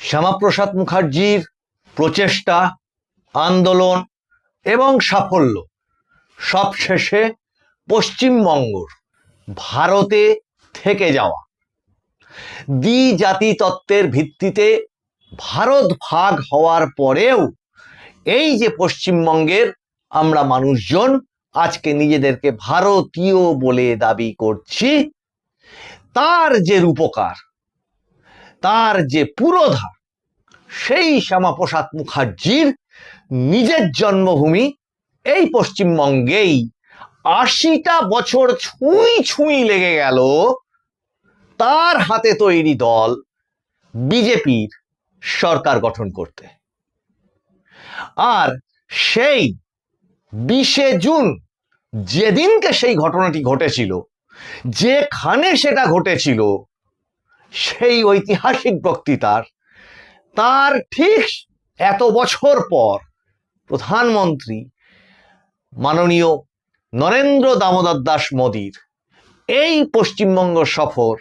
শ্যামাপ্রসাদ মুখার্জির প্রচেষ্টা, আন্দোলন এবং সাফল্য সবশেষে পশ্চিমবঙ্গর ভারতে থেকে যাওয়া দ্বিজাতি তত্ত্বের ভিত্তিতে ভারত ভাগ হওয়ার পরেও এই যে পশ্চিমবঙ্গের আমরা মানুষজন আজকে নিজেদেরকে ভারতীয় বলে দাবি করছি, তার যে রূপকার, তার যে পুরোধা, সেই শ্যামাপ্রসাদ মুখার্জির নিজের জন্মভূমি এই পশ্চিমবঙ্গেই ৮০টা বছর ছুঁই ছুঁই লেগে গেল তার হাতে তৈরি দল বিজেপির সরকার গঠন করতে। আর সেই ২০শে জুন যেদিনকে সেই ঘটনাটি ঘটেছিল, যেখানে সেটা ঘটেছিল, সেই ঐতিহাসিক বক্তৃতার তার ঠিক এত বছর পর প্রধানমন্ত্রী মাননীয় নরেন্দ্র দামোদর দাস মোদীর এই পশ্চিমবঙ্গ সফর,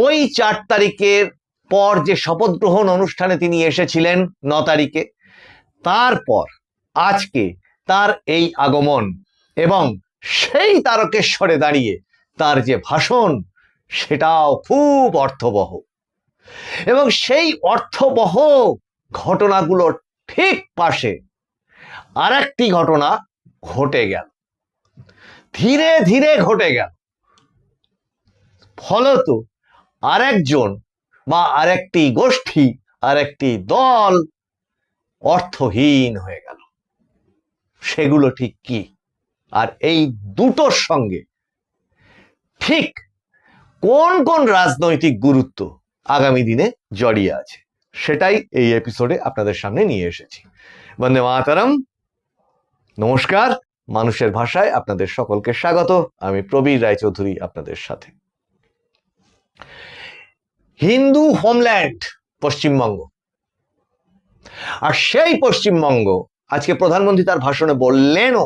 ওই ৪ তারিখের পর যে শপথ গ্রহণ অনুষ্ঠানে তিনি এসেছিলেন ৯ তারিখে, তারপর আজকে তার এই আগমন এবং সেই তারকেশ্বরে দাঁড়িয়ে তার যে ভাষণ, সেটাও খুব অর্থবহ। এবং সেই অর্থবহ ঘটনাগুলোর ঠিক পাশে আরেকটি ঘটনা ঘটে গেল, ধীরে ধীরে ঘটে গেল। ফলত আরেকজন বা আরেকটি গোষ্ঠী, আরেকটি দল অর্থহীন হয়ে গেল। সেগুলো ঠিক কি, আর এই দুটোর সঙ্গে ঠিক কোন কোন রাজনৈতিক গুরুত্ব আগামী দিনে জড়িয়ে আছে, সেটাই এই এপিসোডে আপনাদের সামনে নিয়ে এসেছি। বন্দে মাতরম, নমস্কার, মানুষের ভাষায় আপনাদের সকলকে স্বাগত। আমি প্রবীর রায়চৌধুরী আপনাদের সাথে। হিন্দু হোমল্যান্ড পশ্চিমবঙ্গ, আর সেই পশ্চিমবঙ্গ আজকে প্রধানমন্ত্রী তার ভাষণে বললেনও,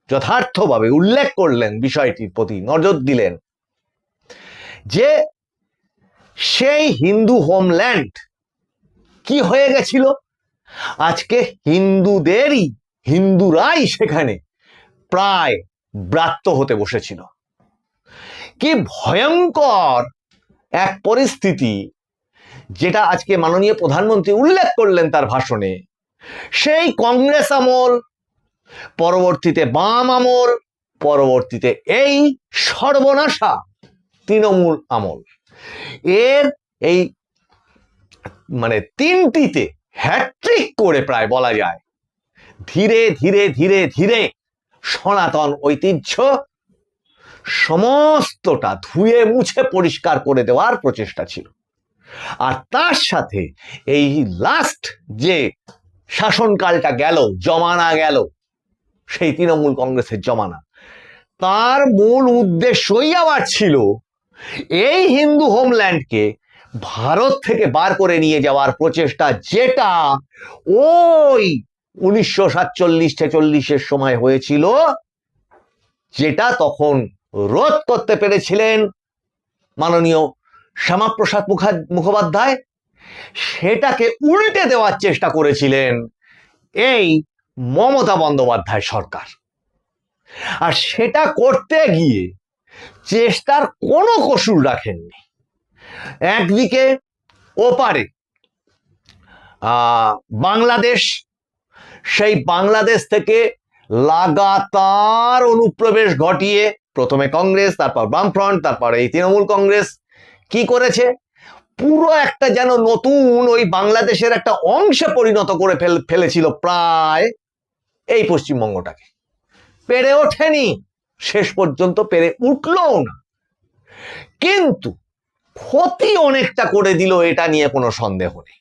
যথার্থভাবে উল্লেখ করলেন, বিষয়টির প্রতি নজর দিলেন যে সেই হিন্দু হোমল্যান্ড কি হয়ে গেছিল, আজকে হিন্দুরাই সেখানে প্রায় ব্রাত্য হতে বসেছিল। কি ভয়ঙ্কর এক পরিস্থিতি, যেটা আজকে মাননীয় প্রধানমন্ত্রী উল্লেখ করলেন তার ভাষণে। সেই কংগ্রেস আমল, পরবর্তীতে বাম আমল, পরবর্তীতে এই সর্বনাশা তৃণমূল আমল, এর এই মানে তিনটিতে হ্যাট্রিক করে প্রায় বলা যায় ধীরে ধীরে ধীরে ধীরে সনাতন ঐতিহ্য সমস্তটা ধুয়ে মুছে পরিষ্কার করে দেওয়ার প্রচেষ্টা ছিল। আর তার সাথে এই লাস্ট যে শাসনকালটা গেল, জমানা গেল, সেই তৃণমূল কংগ্রেসের জমানা, তার মূল উদ্দেশ্যই আবার ছিল এই হিন্দু হোমল্যান্ডকে ভারত থেকে বার করে নিয়ে যাওয়ার প্রচেষ্টা, যেটা ওই 1947-46-এর সময় হয়েছিল, যেটা তখন রোধ করতে পেরেছিলেন মাননীয় শ্যামাপ্রসাদ মুখোপাধ্যায়। সেটাকে উল্টে দেওয়ার চেষ্টা করেছিলেন এই মমতা বন্দ্যোপাধ্যায় সরকার। আর সেটা করতে গিয়ে চেষ্টার কোনো কসুর রাখেননি। একদিকে ওপারে বাংলাদেশ, সেই বাংলাদেশ থেকে লাগাতার অনুপ্রবেশ ঘটিয়ে প্রথমে কংগ্রেস, তারপর বামফ্রন্ট, তারপর এই তৃণমূল কংগ্রেস কি করেছে, পুরো একটা যেন নতুন ওই বাংলাদেশের একটা অংশে পরিণত করে ফেলেছিল প্রায় এই পশ্চিমবঙ্গটাকে। পেরে ওঠেনি, শেষ পর্যন্ত পেরে উঠলও না, কিন্তু ক্ষতি অনেকটা করে দিল, এটা নিয়ে কোনো সন্দেহ নেই।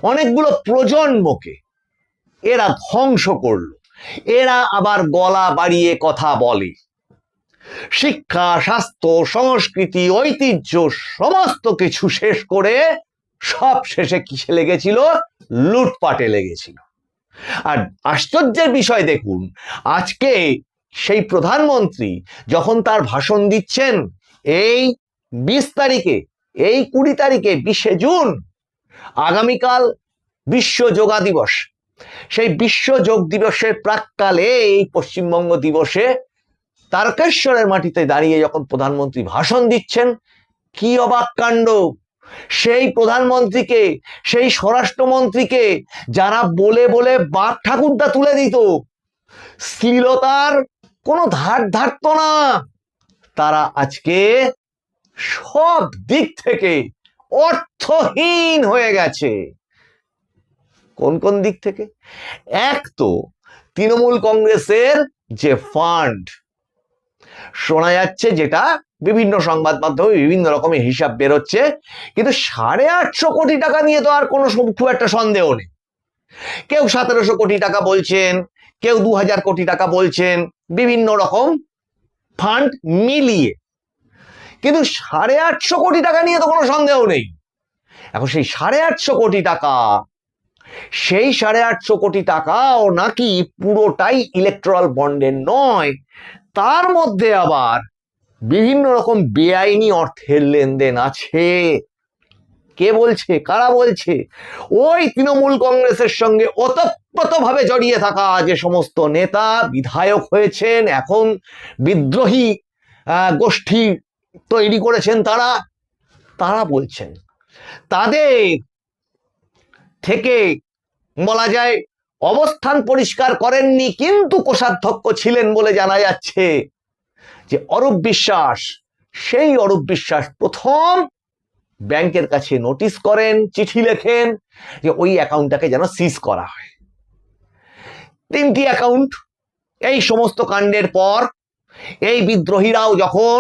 অনেকগুলো প্রজন্মকে এরা ধ্বংস করলো। এরা আবার গলা বাড়িয়ে কথা বলে, শিক্ষা, স্বাস্থ্য, সংস্কৃতি, ঐতিহ্য সমস্ত কিছু শেষ করে সব শেষে কিসে লেগেছিল, লুটপাটে লেগেছিল। আর আশ্চর্যের বিষয় দেখুন, আজকে সেই প্রধানমন্ত্রী যখন তার ভাষণ দিচ্ছেন এই 20 তারিখে, এই 20 তারিখে 20শে জুন, আগামীকাল বিশ্ব যোগা দিবস। সেই বিশ্ব যোগ দিবসের প্রাক্কালে এই পশ্চিমবঙ্গ দিবসে তারকেশ্বরের মাটিতে দাঁড়িয়ে যখন প্রধানমন্ত্রী ভাষণ দিচ্ছেন, কি অবাক কাণ্ড! সেই প্রধানমন্ত্রীকে, সেই স্বরাষ্ট্রমন্ত্রীকে যারা বলে বলে বাপ ঠাকুরদা তুলে দিত, শ্লীলতার কোনো ধার ধারত না, তারা আজকে সব দিক থেকে অর্থহীন হয়ে গেছে। কোন কোন দিক থেকে? এক তো তৃণমূল কংগ্রেসের যে ফান্ড শোনা যাচ্ছে, যেটা বিভিন্ন সংবাদ মাধ্যমে বিভিন্ন রকমের হিসাব বেরোচ্ছে, কিন্তু 850 কোটি টাকা নিয়ে তো আর কোনো খুব একটা সন্দেহ নেই। কেউ 1700 কোটি টাকা বলছেন, কেউ 2000 কোটি টাকা বলছেন, বিভিন্ন রকম ফান্ড মিলিয়ে, কিন্তু 850 কোটি টাকা নিয়ে তো কোনো সন্দেহ নেই। এখন সেই 850 কোটি টাকা, সেই 850 কোটি টাকাও নাকি পুরোটাই ইলেকট্রাল বন্ডের নয়, তার মধ্যে আবার বিভিন্ন রকম বেআইনি অর্থের লেনদেন আছে। কে বলছে? কারা বলছে? ওই তৃণমূল কংগ্রেসের সঙ্গে ওতপ্রোতভাবে জড়িয়ে থাকা যে সমস্ত নেতা বিধায়ক হয়েছেন, এখন বিদ্রোহী গোষ্ঠী তৈরি করেছেন, তারা বলছেন। তাদের থেকে বলা যায় অবস্থান পরিষ্কার করেননি, কিন্তু কোষাধ্যক্ষ ছিলেন বলে জানা যাচ্ছে যে অরূপ বিশ্বাস। সেই অরূপ বিশ্বাস প্রথম ব্যাংকের কাছে নোটিশ করেন, চিঠি লেখেন যে ওই অ্যাকাউন্টটাকে যেন সিজ করা হয়। 3টি অ্যাকাউন্ট। এই সমস্ত কাণ্ডের পর এই বিদ্রোহীরাও যখন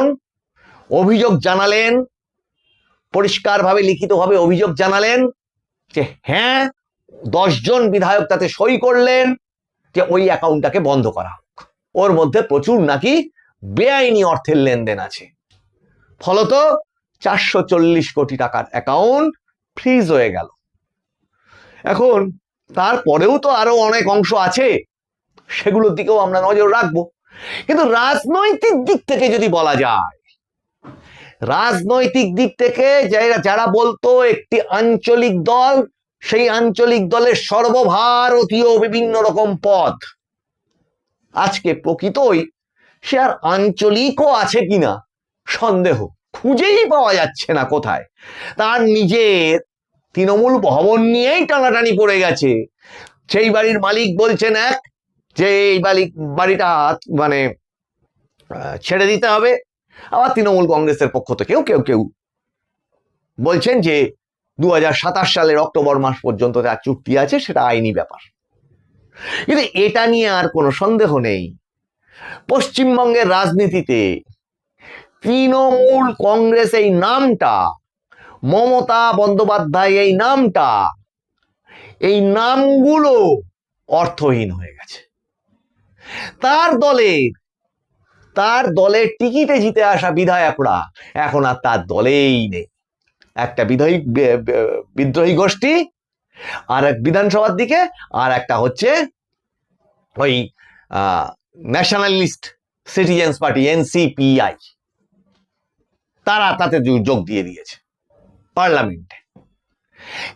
অভিযোগ জানালেন, পরিষ্কারভাবে লিখিতভাবে অভিযোগ জানালেন যে হ্যাঁ, 10 জন বিধায়ক তাতে সই করলেন যে ওই অ্যাকাউন্টটাকে বন্ধ করা হোক, ওর মধ্যে প্রচুর নাকি বেআইনি অর্থের লেনদেন আছে। ফলত 440 কোটি টাকার অ্যাকাউন্ট ফ্রিজ হয়ে গেল। এখন তারপরেও তো আরো অনেক অংশ আছে, সেগুলোর দিকেও আমরা নজর রাখবো। কিন্তু রাজনৈতিক দিক থেকে যদি বলা যায়, রাজনৈতিক দিক থেকে যারা বলতো একটি আঞ্চলিক দল, সেই আঞ্চলিক দলের সর্বভারতীয় বিভিন্ন রকম পদ, আজকে প্রকৃতই সে আর আঞ্চলিকও আছে কিনা সন্দেহ, খুঁজেই পাওয়া যাচ্ছে না কোথায়। তার নিজের তৃণমূল ভবন নিয়েই টানাটানি পড়ে গেছে। সেই বাড়ির মালিক বলছেন এক, যে এই বাড়িটা মানে ছেড়ে দিতে হবে, আবার তৃণমূল কংগ্রেসের পক্ষ থেকেও কেউ বলছেন যে 2027 সালের অক্টোবর মাস পর্যন্ত তার চুক্তি আছে, সেটা আইনি ব্যাপার। কিন্তু এটা নিয়ে আর কোনো সন্দেহ নেই, পশ্চিমবঙ্গের রাজনীতিতে তৃণমূল কংগ্রেস এই নামটা, মমতা বন্দ্যোপাধ্যায় এই নামটা, এই নামগুলো অর্থহীন হয়ে গেছে। তার দলের টিকিটে জিতে আসা বিধায়করা এখন আর তার দলেই নেই। একটা বিদ্রোহী গোষ্ঠী, আর এক বিধানসভার দিকে, আর একটা হচ্ছে ওই ন্যাশনালিস্ট সিটিজেন্স পার্টি NCPI, তারা তাতে যোগ দিয়ে দিয়েছে পার্লামেন্টে।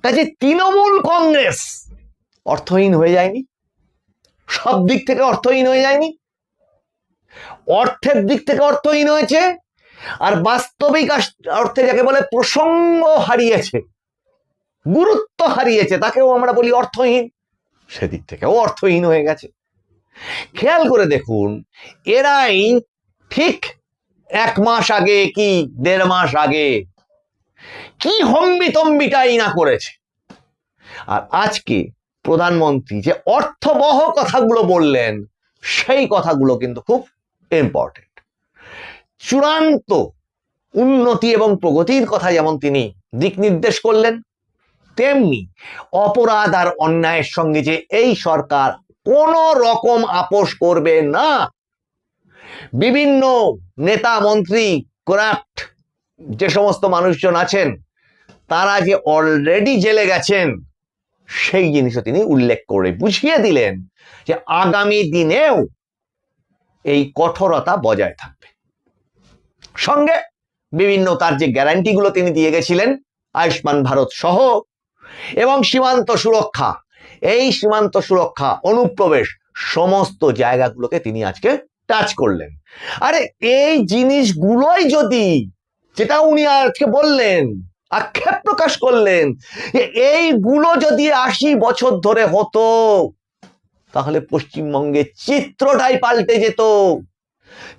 কাজে তৃণমূল কংগ্রেস অর্থহীন হয়ে যায়নি? সব দিক থেকে অর্থহীন হয়ে যায়নি? অর্থের দিক থেকে অর্থহীন হয়েছে, আর বাস্তবিক অর্থে যাকে বলে প্রসঙ্গ হারিয়েছে, গুরুত্ব হারিয়েছে, তাকেও আমরা বলি অর্থহীন। সেদিক থেকেও অর্থহীন হয়ে গেছে। খেয়াল করে দেখুন, এরাই ঠিক 1 মাস আগে কি 1.5 মাস আগে কি হম্বিতম্বিটাই না করেছে, আর আজকে প্রধানমন্ত্রী যে অর্থবহ কথাগুলো বললেন, সেই কথাগুলো কিন্তু খুব ইম্পর্টেন্ট। চূড়ান্ত উন্নতি এবং প্রগতির কথা যেমন তিনি দিক নির্দেশ করলেন, তেমনি অপরাধ আর অন্যায়ের সঙ্গে যে এই সরকার কোনো রকম আপোষ করবে না, বিভিন্ন নেতা মন্ত্রী করাপ্ট যে সমস্ত মানুষজন আছেন, তারা যে অলরেডি জেলে গেছেন, সেই জিনিসও তিনি উল্লেখ করে বুঝিয়ে দিলেন যে আগামী দিনেও এই কঠোরতা বজায় থাকবে। সঙ্গে বিভিন্ন তার যে গ্যারান্টিগুলো তিনি দিয়ে গেছিলেন, আয়ুষ্মান ভারত সহ এবং সীমান্ত সুরক্ষা, এই সীমান্ত সুরক্ষা, অনুপ্রবেশ, সমস্ত জায়গাগুলোকে তিনি আজকে টাচ করলেন। আরে এই জিনিসগুলোই যদি, যেটা উনি আজকে বললেন, আক্ষেপ প্রকাশ করলেন, এইগুলো যদি 80 বছর ধরে হতো তাহলে পশ্চিমবঙ্গের চিত্রটাই পাল্টে যেত।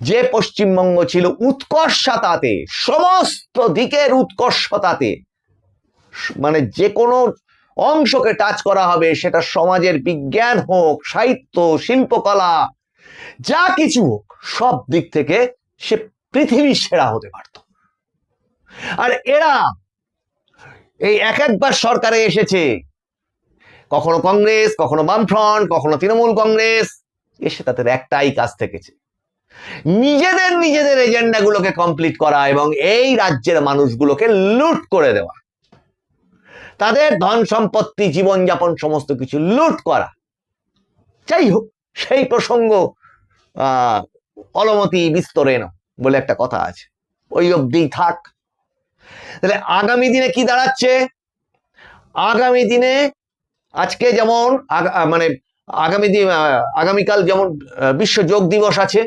যে পশ্চিমবঙ্গ ছিল উৎকর্ষতাতে, সমস্ত দিকের উৎকর্ষতাতে, মানে যে কোনো অংশকে টাচ করা হবে, সেটা সমাজের বিজ্ঞান হোক, সাহিত্য, শিল্পকলা, যা কিছু হোক, সব দিক থেকে সে পৃথিবীর সেরা হতে পারত। আর এরা এই একবার সরকারে এসেছে, কখনো কংগ্রেস, কখনো বামফ্রন্ট, কখনো তৃণমূল কংগ্রেস, এসে তাদের একটাই কাজ থেকেছে, নিজেদের এজেন্ডাগুলোকে কমপ্লিট করা এবং এই রাজ্যের মানুষগুলোকে লুট করে দেওয়া, তাদের ধন সম্পত্তি, জীবনযাপন সমস্ত কিছু লুট করা। যাই হোক, সেই প্রসঙ্গ অলমতি বিস্তরেণ বলে একটা কথা আছে, ওই অবধি থাক। তাহলে আগামী দিনে কি দাঁড়াচ্ছে? আগামী দিনে আজকে যেমন মানে আগামীকাল যেমন বিশ্ব যোগ দিবস আছে,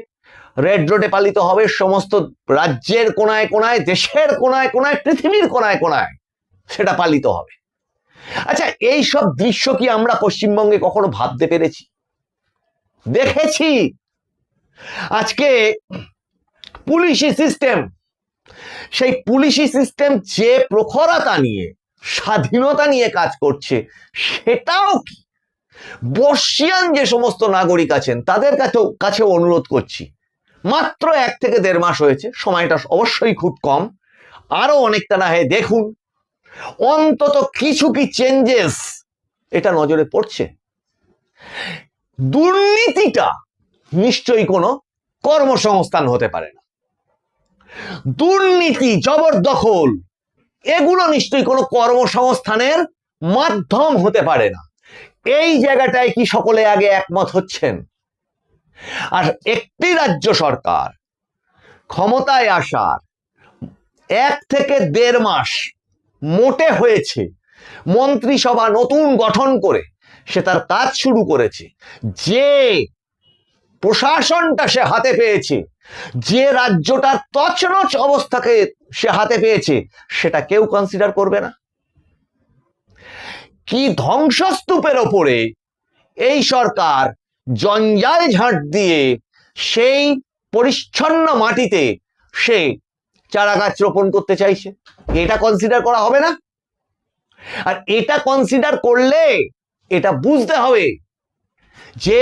রেড রোডে পালিত হবে, সমস্ত রাজ্যের কোনায় কোনায়, দেশের কোনায় কোনায়, পৃথিবীর কোনায় কোনায় সেটা পালিত হবে। আচ্ছা, এই সব দৃশ্য কি আমরা পশ্চিমবঙ্গে কখনো ভাবতে পেরেছি? দেখেছি? আজকে পুলিশি সিস্টেম, সেই পুলিশি সিস্টেম যে প্রখরতা নিয়ে, স্বাধীনতা নিয়ে কাজ করছে, সেটাও কি বর্ষিয়ান যে সমস্ত নাগরিক আছেন তাদের কাছেও অনুরোধ করছি, মাত্র 1 থেকে 1.5 মাস হয়েছে, সময়টা অবশ্যই খুব কম, আরো অনেকটা না হয় দেখুন, অন্তত কিছু কি চেঞ্জেস এটা নজরে পড়ছে? দুর্নীতিটা নিশ্চয়ই কোনো কর্মসংস্থান হতে পারে না, দুর্নীতি, জবরদখল, এগুলো নিশ্চয়ই কোনো কর্মসংস্থানের মাধ্যম হতে পারে না। এই জায়গাটায় কি সকলে আগে একমত হচ্ছেন? আর একটি রাজ্য সরকার ক্ষমতায় আসার 1 থেকে 1.5 মাস মোটে হয়েছে, মন্ত্রিসভা নতুন গঠন করে সে তার কাজ শুরু করেছে, যে প্রশাসনটা সে হাতে পেয়েছে, যে রাজ্যটার তছনছ অবস্থাকে সে হাতে পেয়েছে, সেটা কেউ কনসিডার করবে না? কি ধ্বংসস্তূপের ওপরে এই সরকার জঞ্জাল ঝাঁট দিয়ে সেই পরিচ্ছন্ন মাটিতে সে চারা গাছ রোপণ করতে চাইছে, এটা কনসিডার করা হবে না? আর এটা কনসিডার করলে এটা বুঝতে হবে যে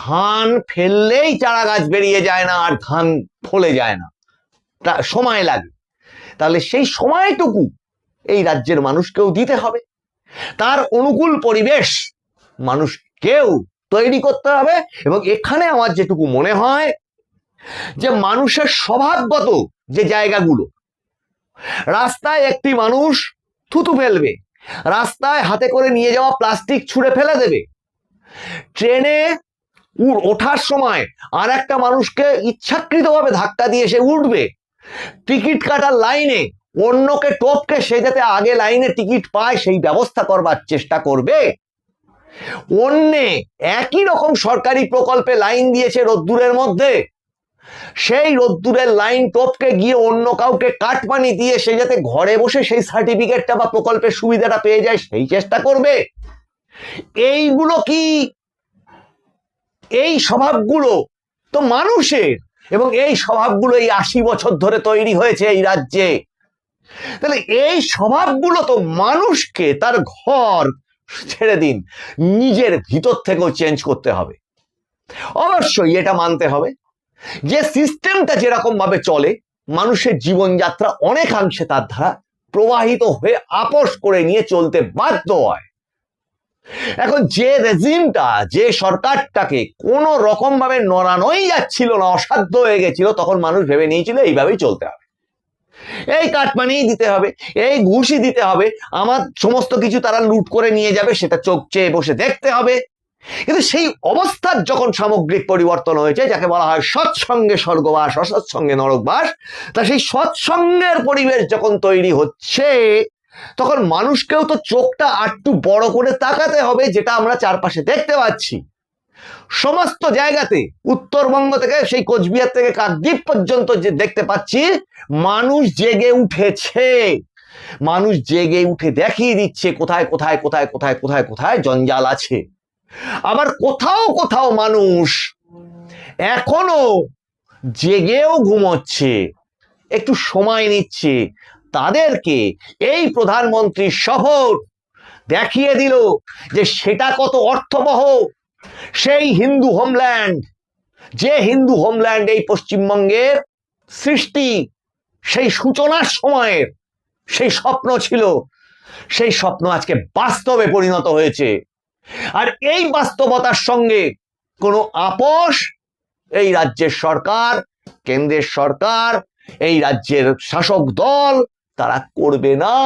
ধান ফেললেই চারা গাছ বেরিয়ে যায় না, আর ধান ফলে যায় না, সময় লাগে। তাহলে সেই সময়টুকু এই রাজ্যের মানুষকেও দিতে হবে, তার অনুকূল পরিবেশ মানুষকেও তৈরি করতে হবে। এবং এখানে আমার যেটুকু মনে হয় যে মানুষের স্বভাবগত যে জায়গাগুলো, রাস্তায় একটি মানুষ থুতু ফেলবে, রাস্তায় হাতে করে নিয়ে যাওয়া প্লাস্টিক ছুঁড়ে ফেলে দেবে, ট্রেনে ওঠার সময় আর একটা মানুষকে ইচ্ছাকৃতভাবে ধাক্কা দিয়ে সে উঠবে, টিকিট কাটার লাইনে অন্যকে টপকে সে যাতে আগে লাইনে টিকিট পায় সেই ব্যবস্থা করবার চেষ্টা করবে। অন্যে একই রকম সরকারি প্রকল্পে লাইন দিয়েছে রোদ্দুরের মধ্যে, সেই রোদ্দুরের লাইন টপকে গিয়ে অন্য কাউকে কাটমানি দিয়ে সে যাতে ঘরে বসে সেই সার্টিফিকেটটা বা প্রকল্পের সুবিধাটা পেয়ে যায় সেই চেষ্টা করবে। এইগুলো কি, এই স্বভাবগুলো তো মানুষের, এবং এই স্বভাবগুলো এই 80 বছর ধরে তৈরি হয়েছে এই রাজ্যে। তাহলে এই স্বভাবগুলো তো মানুষকে তার ঘর ছেড়ে দিন, নিজের ভিতর থেকেও চেঞ্জ করতে হবে। অবশ্যই এটা মানতে হবে যে সিস্টেমটা যেরকম ভাবে চলে, মানুষের জীবনযাত্রা অনেকাংশে তার দ্বারা প্রবাহিত হয়ে আপোষ করে নিয়ে চলতে বাধ্য হয়। এখন যে রেজিমটা, যে সরকারটাকে কোনো রকম ভাবে নড়ানোই যাচ্ছিল না, অসাধ্য হয়ে গেছিল, তখন মানুষ ভেবে নিয়েছিল এইভাবেই চলতে হবে, এই কাটমানি দিতে হবে, এই ঘুষই দিতে হবে, আমার সমস্ত কিছু তারা লুট করে নিয়ে যাবে, সেটা চোখ চেয়ে বসে দেখতে হবে। কিন্তু সেই অবস্থার যখন সামগ্রিক পরিবর্তন হয়েছে, যাকে বলা হয় সৎসঙ্গে স্বর্গবাস, অসৎসঙ্গে নরকবাস, তা সেই সৎসঙ্গের পরিবেশ যখন তৈরি হচ্ছে, তখন মানুষকেও তো চোখটা একটু বড় করে তাকাতে হবে, যেটা আমরা চারপাশে দেখতে পাচ্ছি। সমস্ত জায়গাতে, উত্তরবঙ্গ থেকে সেই কোচবিহার থেকে কাকদ্বীপ পর্যন্ত যে দেখতে পাচ্ছি, মানুষ জেগে উঠেছে। মানুষ জেগে উঠে দেখিয়ে দিচ্ছে কোথায় কোথায় কোথায় কোথায় কোথায় কোথায় জঞ্জাল আছে। আবার কোথাও কোথাও মানুষ এখনো জেগেও ঘুমোচ্ছে, একটু সময় নিচ্ছে। তাদেরকে এই প্রধানমন্ত্রীর শহর দেখিয়ে দিল যে সেটা কত অর্থবহ। সেই হিন্দু হোমল্যান্ড, যে হিন্দু হোমল্যান্ড এই পশ্চিমবঙ্গের সৃষ্টি, সেই সূচনার সময়ের সেই স্বপ্ন ছিল, সেই স্বপ্ন আজকে বাস্তবে পরিণত হয়েছে। আর এই বাস্তবতার সঙ্গে কোনো আপোষ এই রাজ্যের সরকার, কেন্দ্রের সরকার, এই রাজ্যের শাসক দল তারা করবে না।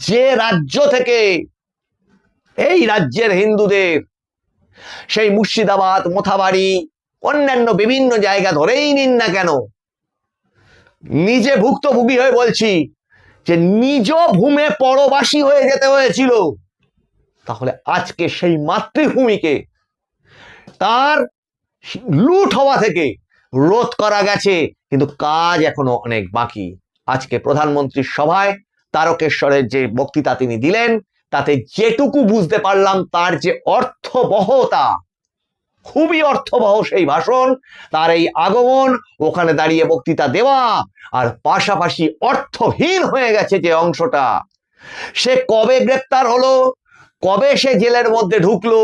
যে রাজ্য থেকে এই রাজ্যের হিন্দুদের, সেই মুর্শিদাবাদ, মোথাবাড়ি, অন্যান্য বিভিন্ন জায়গা ধরেই নিন না কেন, নিজে ভুক্তভোগী হয়ে বলছি যে নিজ ভূমে পরবাসী হয়ে যেতে হয়েছিল, তাহলে আজকে সেই মাতৃভূমিকে তার লুট হওয়া থেকে রোধ করা গেছে, কিন্তু কাজ এখনো অনেক বাকি। আজকে প্রধানমন্ত্রীর সভায় তারকেশ্বরের যে বক্তৃতা তিনি দিলেন, তাতে যেটুকু বুঝতে পারলাম, তার যে অর্থবহতা, খুবই অর্থবহ সেই ভাষণ, তার এই আগমন, ওখানে দাঁড়িয়ে বক্তৃতা দেওয়া, আর পাশাপাশি অর্থহীন হয়ে গেছে যে অংশটা, সে কবে গ্রেপ্তার হলো, কবে সে জেলের মধ্যে ঢুকলো,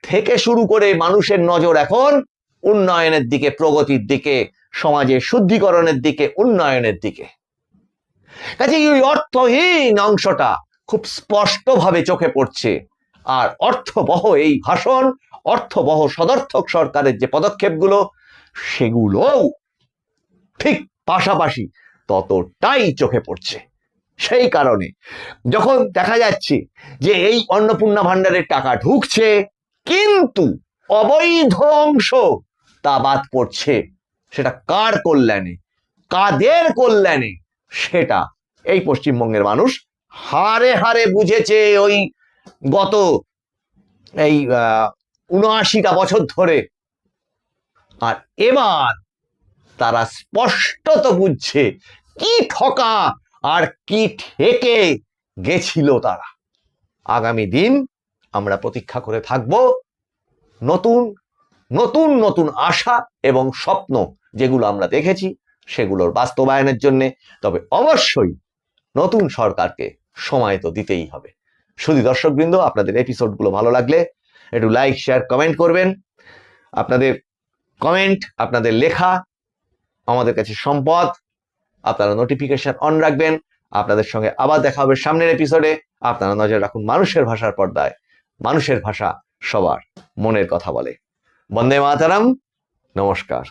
থেকে শুরু করে মানুষের নজর এখন উন্নয়নের দিকে, প্রগতির দিকে, সমাজের শুদ্ধিকরণের দিকে, উন্নয়নের দিকে। কাজে এই অর্থহীন অংশটা খুব স্পষ্টভাবে চোখে পড়ছে। আর অর্থবহ এই ভাষণ, অর্থবহ সদর্থক সরকারের যে পদক্ষেপগুলো, সেগুলোও ঠিক পাশাপাশি ততটাই চোখে পড়ছে। সেই কারণে যখন দেখা যাচ্ছে যে এই অন্নপূর্ণা ভাণ্ডারের টাকা ঢুকছে, কিন্তু অবৈধ অংশ তা বাদ পড়ছে, সেটা কার কল্যাণে, কাদের কল্যাণে, সেটা এই পশ্চিমবঙ্গের মানুষ হারে হারে বুঝেছে ওই গত এই ৭৯টা বছর ধরে। আর এবার তারা স্পষ্টত বুঝছে কি ঠকা আর কি ঠেকে গেছিল তারা। আগামী দিন আমরা প্রতীক্ষা করে থাকব নতুন নতুন নতুন আশা এবং স্বপ্ন, যেগুলো আমরা দেখেছি সেগুলোর বাস্তবায়নের জন্য। তবে অবশ্যই নতুন সরকারকে সময় তো দিতেই হবে। শুধু দর্শকবৃন্দ, আপনাদের এপিসোডগুলো ভালো লাগলে একটু লাইক, শেয়ার, কমেন্ট করবেন। আপনাদের কমেন্ট, আপনাদের লেখা আমাদের কাছে সম্পদ। আপনারা নোটিফিকেশন অন রাখবেন। আপনাদের সঙ্গে আবার দেখা হবে সামনের এপিসোডে। আপনারা নজর রাখুন মানুষের ভাষার পর্দায়। মানুষের ভাষা সবার মনের কথা বলে। বন্দে মাতরম। নমস্কার।